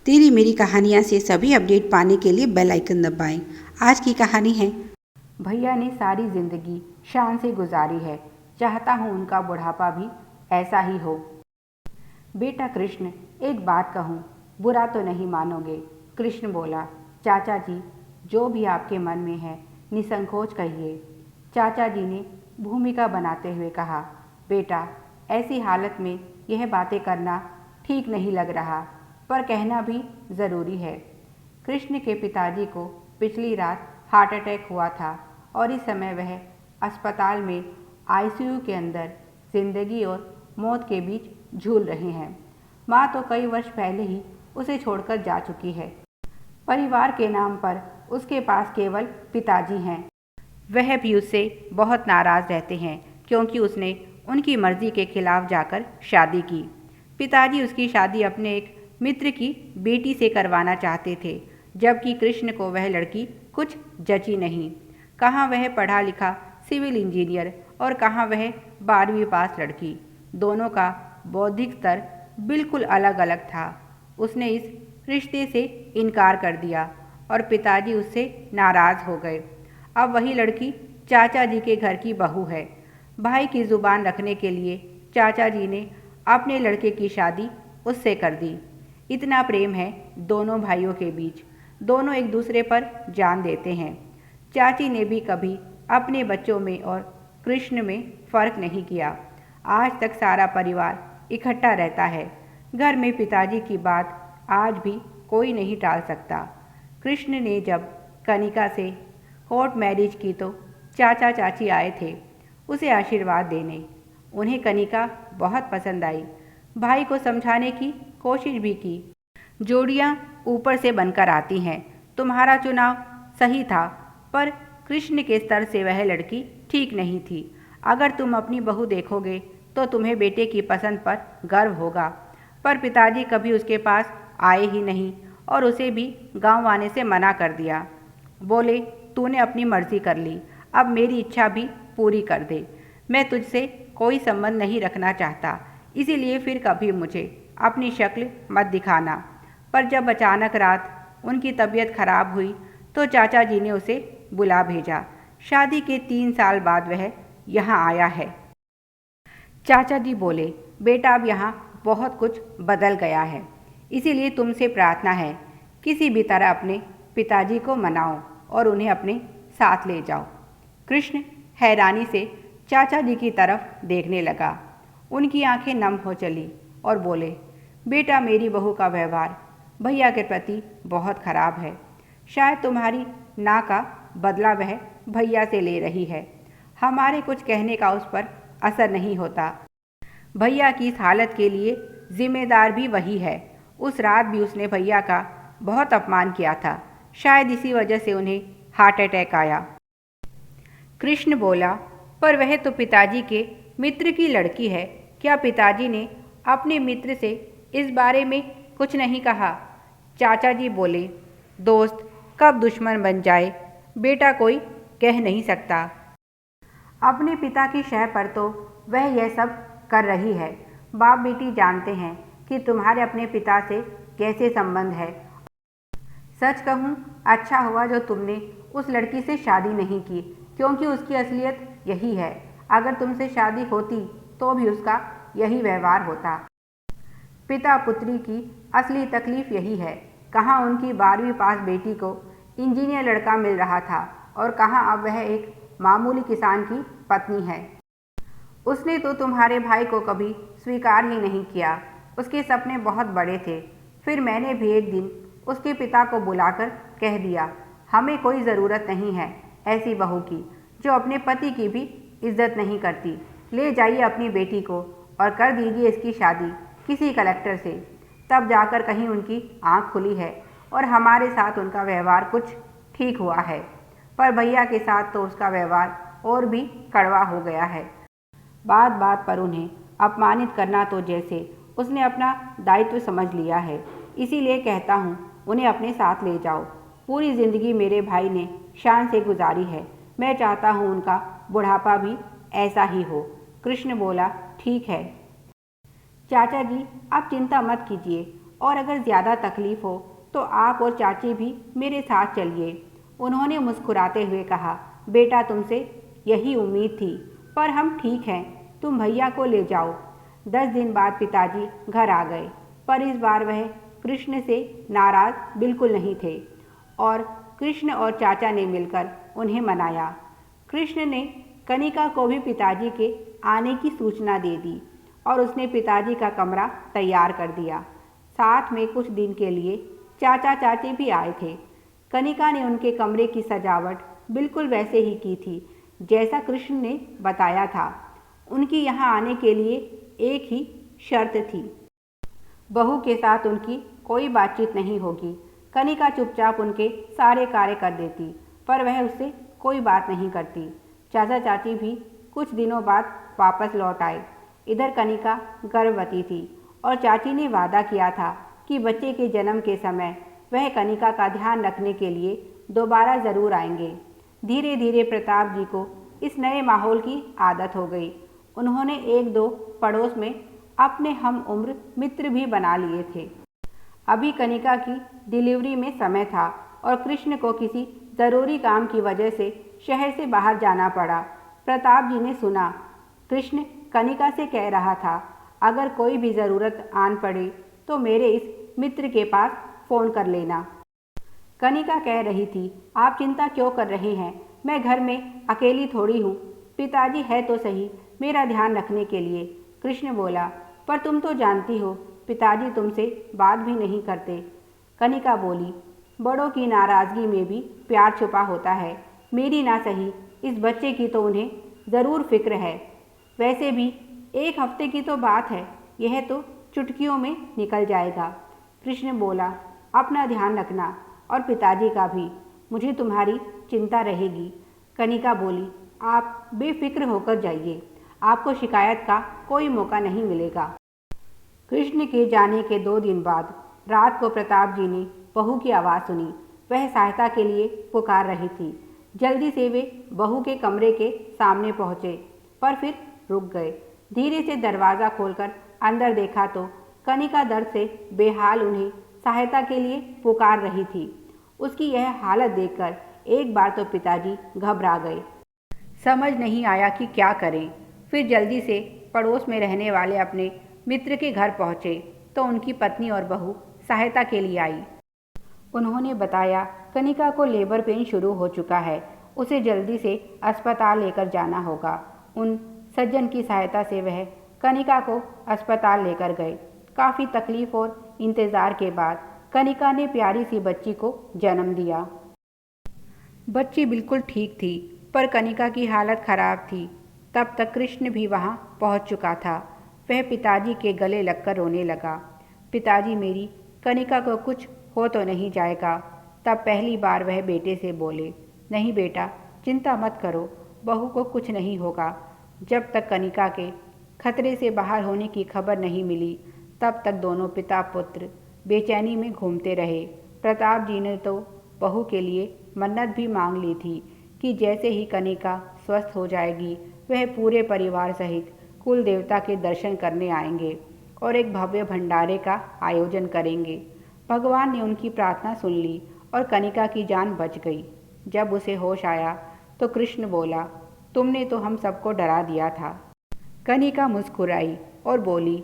तेरी मेरी कहानियाँ से सभी अपडेट पाने के लिए बेल आइकन दबाएं। आज की कहानी है, भैया ने सारी जिंदगी शान से गुजारी है, चाहता हूँ उनका बुढ़ापा भी ऐसा ही हो। बेटा कृष्ण, एक बात कहूँ, बुरा तो नहीं मानोगे? कृष्ण बोला। चाचा जी, जो भी आपके मन में है निसंकोच कहिए। चाचा जी ने भूमिका बनाते हुए कहा। बेटा, ऐसी हालत में यह बातें करना ठीक नहीं लग रहा, पर कहना भी ज़रूरी है। कृष्ण के पिताजी को पिछली रात हार्ट अटैक हुआ था और इस समय वह अस्पताल में आईसीयू के अंदर जिंदगी और मौत के बीच झूल रहे हैं। माँ तो कई वर्ष पहले ही उसे छोड़कर जा चुकी है। परिवार के नाम पर उसके पास केवल पिताजी हैं। वह भी उससे बहुत नाराज़ रहते हैं क्योंकि उसने उनकी मर्जी के खिलाफ जाकर शादी की। पिताजी उसकी शादी अपने एक मित्र की बेटी से करवाना चाहते थे, जबकि कृष्ण को वह लड़की कुछ जची नहीं। कहाँ वह पढ़ा लिखा सिविल इंजीनियर और कहाँ वह 12वीं पास लड़की। दोनों का बौद्धिक स्तर बिल्कुल अलग अलग था। उसने इस रिश्ते से इनकार कर दिया और पिताजी उससे नाराज़ हो गए। अब वही लड़की चाचा जी के घर की बहू है। भाई की ज़ुबान रखने के लिए चाचा जी ने अपने लड़के की शादी उससे कर दी। इतना प्रेम है दोनों भाइयों के बीच, दोनों एक दूसरे पर जान देते हैं। चाची ने भी कभी अपने बच्चों में और कृष्ण में फ़र्क नहीं किया। आज तक सारा परिवार इकट्ठा रहता है। घर में पिताजी की बात आज भी कोई नहीं टाल सकता। कृष्ण ने जब कनिका से कोर्ट मैरिज की तो चाचा चाची आए थे उसे आशीर्वाद देने। उन्हें कनिका बहुत पसंद आई। भाई को समझाने की कोशिश भी की। जोड़ियाँ ऊपर से बनकर आती हैं। तुम्हारा चुनाव सही था, पर कृष्ण के स्तर से वह लड़की ठीक नहीं थी। अगर तुम अपनी बहू देखोगे तो तुम्हें बेटे की पसंद पर गर्व होगा। पर पिताजी कभी उसके पास आए ही नहीं और उसे भी गांव आने से मना कर दिया। बोले, तूने अपनी मर्जी कर ली, अब मेरी इच्छा भी पूरी कर दे। मैं तुझसे कोई संबंध नहीं रखना चाहता, इसीलिए फिर कभी मुझे अपनी शक्ल मत दिखाना। पर जब अचानक रात उनकी तबीयत खराब हुई तो चाचा जी ने उसे बुला भेजा। शादी के 3 साल बाद वह यहाँ आया है। चाचा जी बोले, बेटा अब यहाँ बहुत कुछ बदल गया है, इसीलिए तुमसे प्रार्थना है, किसी भी तरह अपने पिताजी को मनाओ और उन्हें अपने साथ ले जाओ। कृष्ण हैरानी से चाचा जी की तरफ देखने लगा। उनकी आंखें नम हो चली और बोले, बेटा, मेरी बहू का व्यवहार भैया के प्रति बहुत खराब है। शायद तुम्हारी ना का बदला वह भैया से ले रही है। हमारे कुछ कहने का उस पर असर नहीं होता। भैया की इस हालत के लिए जिम्मेदार भी वही है। उस रात भी उसने भैया का बहुत अपमान किया था। शायद इसी वजह से उन्हें हार्ट अटैक आया। कृष्ण बोला, पर वह तो पिताजी के मित्र की लड़की है। क्या पिताजी ने अपने मित्र से इस बारे में कुछ नहीं कहा? चाचा जी बोले, दोस्त कब दुश्मन बन जाए बेटा कोई कह नहीं सकता। अपने पिता की शय पर तो वह यह सब कर रही है। बाप बेटी जानते हैं कि तुम्हारे अपने पिता से कैसे संबंध है। सच कहूँ, अच्छा हुआ जो तुमने उस लड़की से शादी नहीं की, क्योंकि उसकी असलियत यही है। अगर तुमसे शादी होती तो भी उसका यही व्यवहार होता। पिता पुत्री की असली तकलीफ यही है। कहाँ उनकी 12वीं पास बेटी को इंजीनियर लड़का मिल रहा था और कहाँ अब वह एक मामूली किसान की पत्नी है। उसने तो तुम्हारे भाई को कभी स्वीकार ही नहीं किया। उसके सपने बहुत बड़े थे। फिर मैंने भी एक दिन उसके पिता को बुलाकर कह दिया, हमें कोई ज़रूरत नहीं है ऐसी बहू की जो अपने पति की भी इज्जत नहीं करती। ले जाइए अपनी बेटी को और कर दीजिए इसकी शादी किसी कलेक्टर से। तब जाकर कहीं उनकी आँख खुली है और हमारे साथ उनका व्यवहार कुछ ठीक हुआ है। पर भैया के साथ तो उसका व्यवहार और भी कड़वा हो गया है। बात बात पर उन्हें अपमानित करना तो जैसे उसने अपना दायित्व समझ लिया है। इसीलिए कहता हूँ, उन्हें अपने साथ ले जाओ। पूरी ज़िंदगी मेरे भाई ने शान से गुजारी है। मैं चाहता हूँ उनका बुढ़ापा भी ऐसा ही हो। कृष्ण बोला, ठीक है चाचा जी, आप चिंता मत कीजिए। और अगर ज़्यादा तकलीफ़ हो तो आप और चाची भी मेरे साथ चलिए। उन्होंने मुस्कुराते हुए कहा, बेटा तुमसे यही उम्मीद थी, पर हम ठीक हैं, तुम भैया को ले जाओ। 10 दिन बाद पिताजी घर आ गए, पर इस बार वह कृष्ण से नाराज़ बिल्कुल नहीं थे और कृष्ण और चाचा ने मिलकर उन्हें मनाया। कृष्ण ने कनिका को भी पिताजी के आने की सूचना दे दी और उसने पिताजी का कमरा तैयार कर दिया। साथ में कुछ दिन के लिए चाचा चाची भी आए थे। कनिका ने उनके कमरे की सजावट बिल्कुल वैसे ही की थी जैसा कृष्ण ने बताया था। उनकी यहाँ आने के लिए एक ही शर्त थी, बहू के साथ उनकी कोई बातचीत नहीं होगी। कनिका चुपचाप उनके सारे कार्य कर देती, पर वह उससे कोई बात नहीं करती। चाचा चाची भी कुछ दिनों बाद वापस लौट आए। इधर कनिका गर्भवती थी और चाची ने वादा किया था कि बच्चे के जन्म के समय वह कनिका का ध्यान रखने के लिए दोबारा ज़रूर आएंगे। धीरे धीरे प्रताप जी को इस नए माहौल की आदत हो गई। उन्होंने एक दो पड़ोस में अपने हम उम्र मित्र भी बना लिए थे। अभी कनिका की डिलीवरी में समय था और कृष्ण को किसी ज़रूरी काम की वजह से शहर से बाहर जाना पड़ा। प्रताप जी ने सुना कृष्ण कनिका से कह रहा था, अगर कोई भी ज़रूरत आन पड़े तो मेरे इस मित्र के पास फ़ोन कर लेना। कनिका कह रही थी, आप चिंता क्यों कर रहे हैं, मैं घर में अकेली थोड़ी हूँ, पिताजी है तो सही मेरा ध्यान रखने के लिए। कृष्ण बोला, पर तुम तो जानती हो पिताजी तुमसे बात भी नहीं करते। कनिका बोली, बड़ों की नाराज़गी में भी प्यार छुपा होता है, मेरी ना सही इस बच्चे की तो उन्हें ज़रूर फिक्र है। वैसे भी 1 हफ्ते की तो बात है, यह तो चुटकियों में निकल जाएगा। कृष्ण बोला, अपना ध्यान रखना और पिताजी का भी, मुझे तुम्हारी चिंता रहेगी। कनिका बोली, आप बेफिक्र होकर जाइए, आपको शिकायत का कोई मौका नहीं मिलेगा। कृष्ण के जाने के 2 दिन बाद रात को प्रताप जी ने बहू की आवाज़ सुनी। वह सहायता के लिए पुकार रही थी। जल्दी से वे बहू के कमरे के सामने पहुँचे, पर फिर रुक गए। धीरे से दरवाज़ा खोलकर अंदर देखा तो कनिका दर्द से बेहाल उन्हें सहायता के लिए पुकार रही थी। उसकी यह हालत देखकर एक बार तो पिताजी घबरा गए, समझ नहीं आया कि क्या करें। फिर जल्दी से पड़ोस में रहने वाले अपने मित्र के घर पहुँचे तो उनकी पत्नी और बहू सहायता के लिए आई। उन्होंने बताया, कनिका को लेबर पेन शुरू हो चुका है, उसे जल्दी से अस्पताल लेकर जाना होगा। उन सज्जन की सहायता से वह कनिका को अस्पताल लेकर गए। काफ़ी तकलीफ़ और इंतज़ार के बाद कनिका ने प्यारी सी बच्ची को जन्म दिया। बच्ची बिल्कुल ठीक थी, पर कनिका की हालत ख़राब थी। तब तक कृष्ण भी वहाँ पहुँच चुका था। वह पिताजी के गले लगकर रोने लगा, पिताजी मेरी कनिका को कुछ हो तो नहीं जाएगा। तब पहली बार वह बेटे से बोले, नहीं बेटा चिंता मत करो, बहू को कुछ नहीं होगा। जब तक कनिका के खतरे से बाहर होने की खबर नहीं मिली, तब तक दोनों पिता पुत्र बेचैनी में घूमते रहे। प्रताप जी ने तो बहू के लिए मन्नत भी मांग ली थी कि जैसे ही कनिका स्वस्थ हो जाएगी वह पूरे परिवार सहित कुल देवता के दर्शन करने आएंगे और एक भव्य भंडारे का आयोजन करेंगे। भगवान ने उनकी प्रार्थना सुन ली और कनिका की जान बच गई। जब उसे होश आया तो कृष्ण बोला, तुमने तो हम सबको डरा दिया था। कनिका मुस्कुराई और बोली,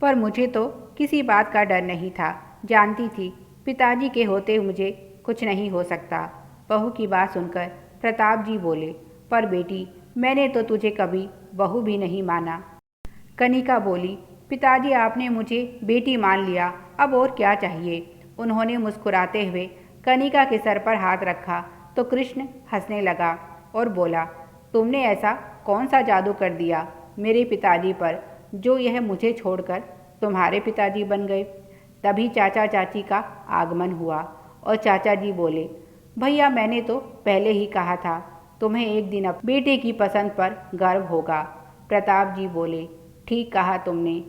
पर मुझे तो किसी बात का डर नहीं था, जानती थी पिताजी के होते मुझे कुछ नहीं हो सकता। बहू की बात सुनकर प्रताप जी बोले, पर बेटी मैंने तो तुझे कभी बहू भी नहीं माना। कनिका बोली, पिताजी आपने मुझे बेटी मान लिया, अब और क्या चाहिए। उन्होंने मुस्कुराते हुए कनिका के सर पर हाथ रखा तो कृष्ण हंसने लगा और बोला, तुमने ऐसा कौन सा जादू कर दिया मेरे पिताजी पर जो यह मुझे छोड़कर तुम्हारे पिताजी बन गए। तभी चाचा चाची का आगमन हुआ और चाचा जी बोले, भैया मैंने तो पहले ही कहा था तुम्हें एक दिन अपने बेटे की पसंद पर गर्व होगा। प्रताप जी बोले, ठीक कहा तुमने,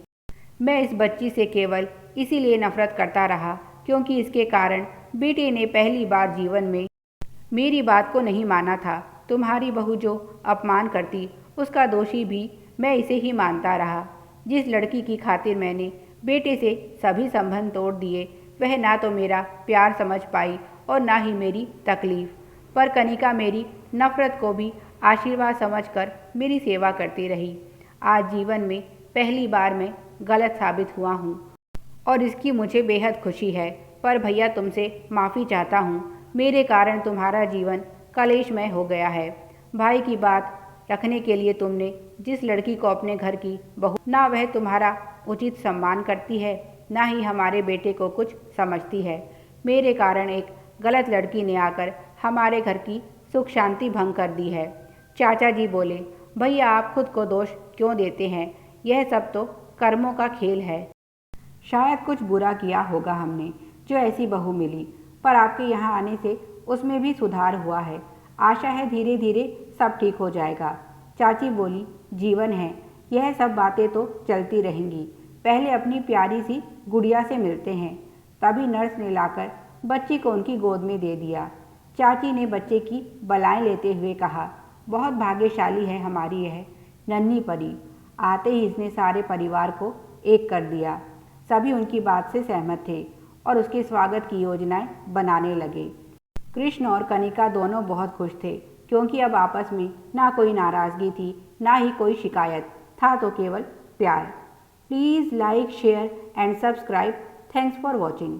मैं इस बच्ची से केवल इसीलिए नफरत करता रहा क्योंकि इसके कारण बेटे ने पहली बार जीवन में मेरी बात को नहीं माना था। तुम्हारी बहू जो अपमान करती उसका दोषी भी मैं इसे ही मानता रहा। जिस लड़की की खातिर मैंने बेटे से सभी संबंध तोड़ दिए। वह ना तो मेरा प्यार समझ पाई और ना ही मेरी तकलीफ। पर कनिका मेरी नफरत को भी आशीर्वाद समझकर मेरी सेवा करती रही। आज जीवन में पहली बार मैं गलत साबित हुआ हूँ और इसकी मुझे बेहद खुशी है। पर भैया तुमसे माफ़ी चाहता हूँ, मेरे कारण तुम्हारा जीवन कलेशमय हो गया है। भाई की बात रखने के लिए तुमने जिस लड़की को अपने घर की बहू, ना वह तुम्हारा उचित सम्मान करती है, ना ही हमारे बेटे को कुछ समझती है। मेरे कारण एक गलत लड़की ने आकर हमारे घर की सुख शांति भंग कर दी है। चाचा जी बोले, भैया आप खुद को दोष क्यों देते हैं, यह सब तो कर्मों का खेल है। शायद कुछ बुरा किया होगा हमने जो ऐसी बहू मिली, पर आपके यहाँ आने से उसमें भी सुधार हुआ है। आशा है धीरे धीरे सब ठीक हो जाएगा। चाची बोली, जीवन है, यह सब बातें तो चलती रहेंगी। पहले अपनी प्यारी सी गुड़िया से मिलते हैं। तभी नर्स ने लाकर बच्ची को उनकी गोद में दे दिया। चाची ने बच्चे की बलाएं लेते हुए कहा, बहुत भाग्यशाली है हमारी यह नन्ही परी। आते ही इसने सारे परिवार को एक कर दिया। सभी उनकी बात से सहमत थे और उसके स्वागत की योजनाएं बनाने लगे। कृष्ण और कनिका दोनों बहुत खुश थे, क्योंकि अब आपस में ना कोई नाराज़गी थी, ना ही कोई शिकायत, था तो केवल प्यार। Please like, share and subscribe. Thanks for watching.